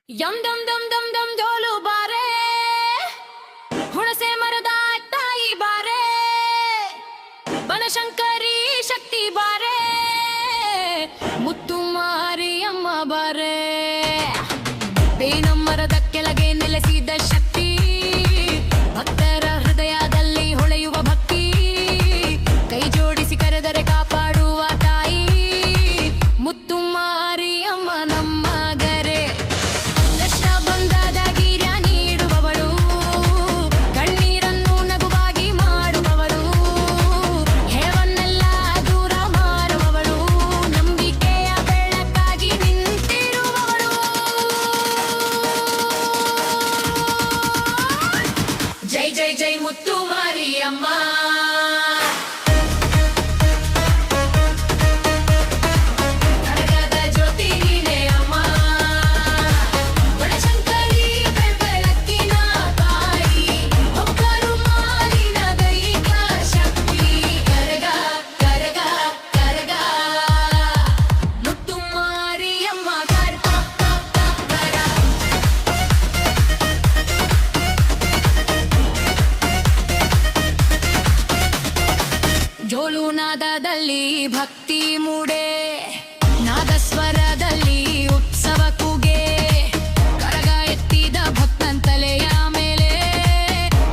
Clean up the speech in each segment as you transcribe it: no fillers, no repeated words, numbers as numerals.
M ದಂ ದಂ ದಂ ದಂ ಜೋಲು ಬಾರೆ ಹುಣಸೆ ಮರದ ತಾಯಿ ಬಾರೆ ಬನಶಂಕರಿ ಶಕ್ತಿ ಬಾರೆ ಮುತ್ತು ಮಾರಿಯಮ್ಮ ಬಾರೆ ಬೇನ ಮರದ ಕೆಳಗೆ ನೆಲೆಸಿದ ಶಕ್ತಿ ಭಕ್ತರ ಹೃದಯದಲ್ಲಿ ಹೊಳೆಯುವ ಭಕ್ತಿ ಕೈ ಜೋಡಿಸಿ ಕರೆದರೆ ಕಾಪಾಡುವ ತಾಯಿ ಮುತ್ತು ಮಾರಿಯಮ್ಮ ನಮ್ಮ ಗರೆ ಕಷ್ಟ ಬಂದಾಗ ಗಿರ್ಯ ನೀಡುವವಳು ಕಣ್ಣೀರನ್ನು ನಗುವಾಗಿ ಮಾಡುವವಳು ಹೇವನ್ನೆಲ್ಲ ದೂರ ಮಾರುವವಳು ನಂಬಿಕೆಯ ಬೆಳಕಾಗಿ ನಿಂತಿರುವವಳು ಜೈ ಜೈ ಜೈ ಮುತ್ತು ಮಾರಿಯಮ್ಮ ಜೋಲು ನಾದದಲ್ಲಿ ಭಕ್ತಿ ಮೂಡೆ ನಾದಸ್ವರದಲ್ಲಿ ಉತ್ಸವ ಕೂಗೆ ಕರಗ ಎತ್ತಿದ ಭಕ್ತನ್ ತಲೆಯ ಮೇಲೆ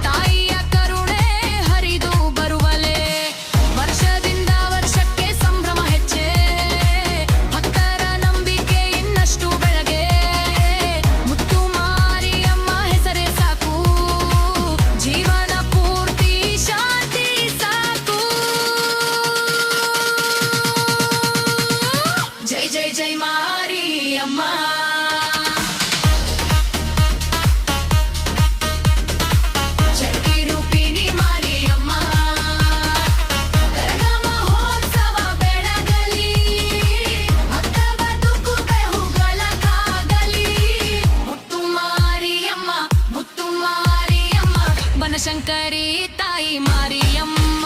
ತಾಯಿಯ ಕರುಣೆ ಹರಿದು ಬರುವಲೆ ವರ್ಷದಿಂದ ವರ್ಷಕ್ಕೆ ಸಂಭ್ರಮ ಹೆಚ್ಚೆ ಭಕ್ತರ ನಂಬಿಕೆ ಇನ್ನಷ್ಟು ಬೆಳಗ್ಗೆ ಮುತ್ತು ಮಾರಿಯಮ್ಮ ಹೆಸರೇ ಸಾಕು ಜೀವನ ಪೂರ್ತಿ ಶಾಂತಿ ಸಾಕು ಜೈ ಜೈ ಜೈ ಮಾರಿಯಮ್ಮ ಶಕ್ತಿ ರೂಪಿಣಿ ಮಾರಿಯಮ್ಮ ಕರಗ ಮಹೋತ್ಸವ ಬೆಳಗಲಿ ಭಕ್ತ ಬದುಕು ಬೆಹುಗಳ ಕಾಗಲಿ ಮುತ್ತು ಮಾರಿಯಮ್ಮ ಬನಶಂಕರಿ ತಾಯಿ ಮಾರಿಯಮ್ಮ